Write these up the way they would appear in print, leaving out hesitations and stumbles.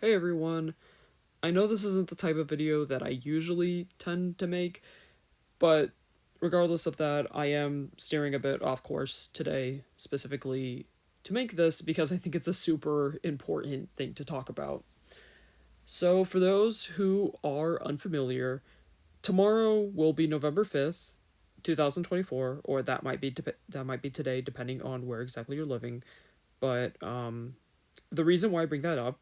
Hey everyone, I know this isn't the type of video that I usually tend to make, but regardless of that, I am steering a bit off course today, specifically to make this because I think it's a super important thing to talk about. So, for those who are unfamiliar, tomorrow will be November 5th, 2024, or that might be today depending on where exactly you're living, but the reason why I bring that up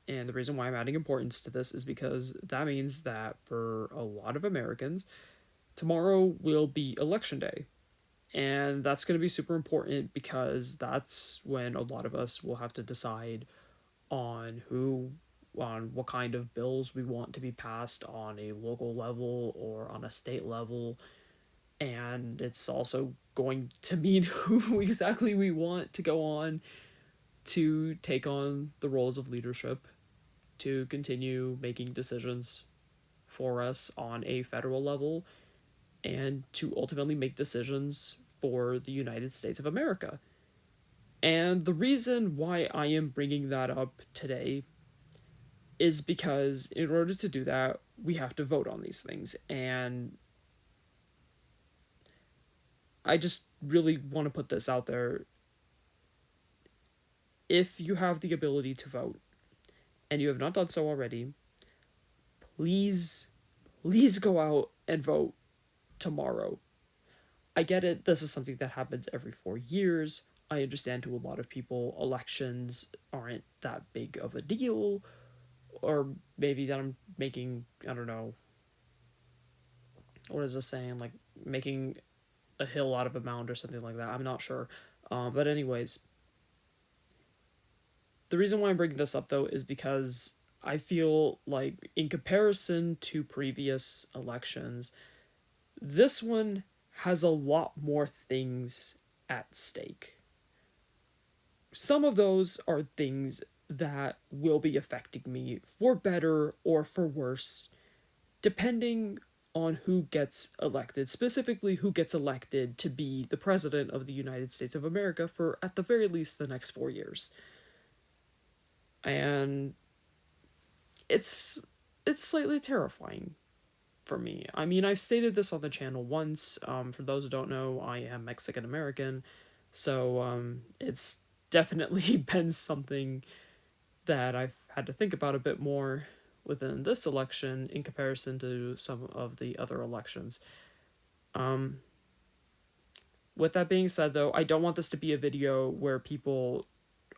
and the reason why I'm adding importance to this is because that means that for a lot of Americans, tomorrow will be election day. And that's going to be super important because that's when a lot of us will have to decide on on what kind of bills we want to be passed on a local level or on a state level. And it's also going to mean who exactly we want to go on to take on the roles of leadership to continue making decisions for us on a federal level and to ultimately make decisions for the United States of America. And the reason why I am bringing that up today is because in order to do that, we have to vote on these things. And I just really want to put this out there. If you have the ability to vote and you have not done so already, please, please go out and vote tomorrow. I get it, this is something that happens every 4 years. I understand to a lot of people, elections aren't that big of a deal, or maybe that I'm making, I don't know, what is this saying? Like making a hill out of a mound or something like that. I'm not sure. But, anyways, the reason why I'm bringing this up though is because I feel like, in comparison to previous elections, this one has a lot more things at stake. Some of those are things that will be affecting me for better or for worse, depending on who gets elected, specifically who gets elected to be the president of the United States of America for, at the very least, the next 4 years. And it's it's slightly terrifying for me. I mean, I've stated this on the channel once. For those who don't know, I am Mexican American, so it's definitely been something that I've had to think about a bit more within this election in comparison to some of the other elections. Um, with that being said, though, I don't want this to be a video where people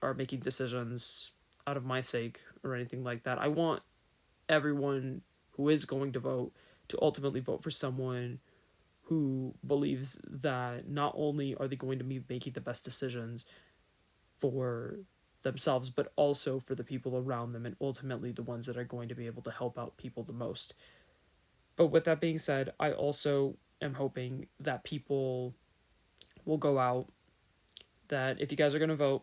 are making decisions out of my sake or anything like that. I want everyone who is going to vote to ultimately vote for someone who believes that not only are they going to be making the best decisions for themselves, but also for the people around them, and ultimately the ones that are going to be able to help out people the most. But with that being said, I also am hoping that people will go out, that if you guys are going to vote,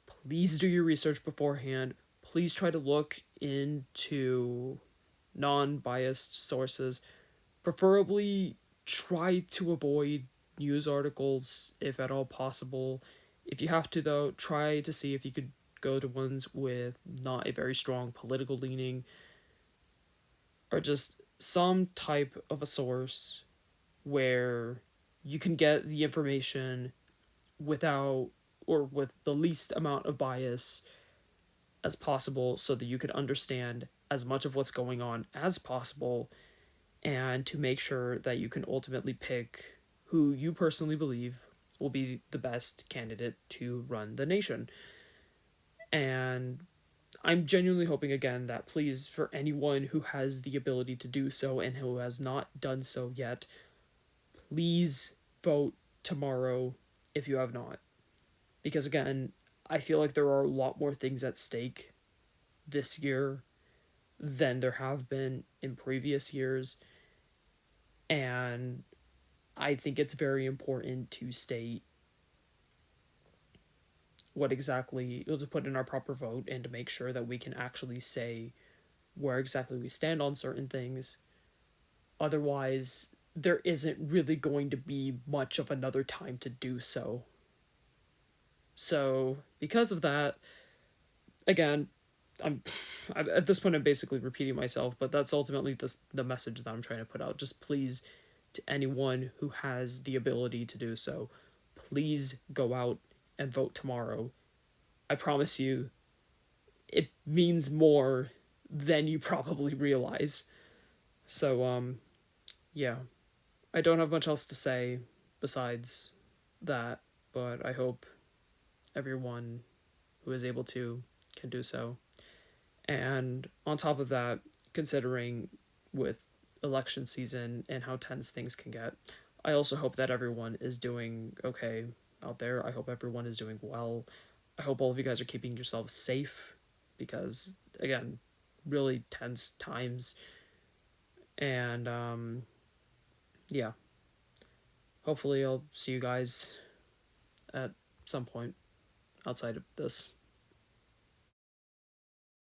please do your research beforehand. Please try to look into non biased sources. Preferably try to avoid news articles if at all possible. If you have to, though, try to see if you could go to ones with not a very strong political leaning, or just some type of a source where you can get the information without or with the least amount of bias as possible so that you could understand as much of what's going on as possible, and to make sure that you can ultimately pick who you personally believe will be the best candidate to run the nation. And I'm genuinely hoping, again, that please, for anyone who has the ability to do so and who has not done so yet, please vote tomorrow if you have not. Because, again, I feel like there are a lot more things at stake this year than there have been in previous years. And I think it's very important to state what exactly, to put in our proper vote and to make sure that we can actually say where exactly we stand on certain things. Otherwise, there isn't really going to be much of another time to do so. So, because of that, again, I'm at this point I'm basically repeating myself, but that's ultimately the message that I'm trying to put out. Just please, to anyone who has the ability to do so, please go out and vote tomorrow. I promise you, it means more than you probably realize. So yeah, I don't have much else to say besides that, but I hope everyone who is able to can do so. And on top of that, considering with election season and how tense things can get, I also hope that everyone is doing okay out there. I hope everyone is doing well. I hope all of you guys are keeping yourselves safe because, again, really tense times. And yeah, hopefully I'll see you guys at some point outside of this.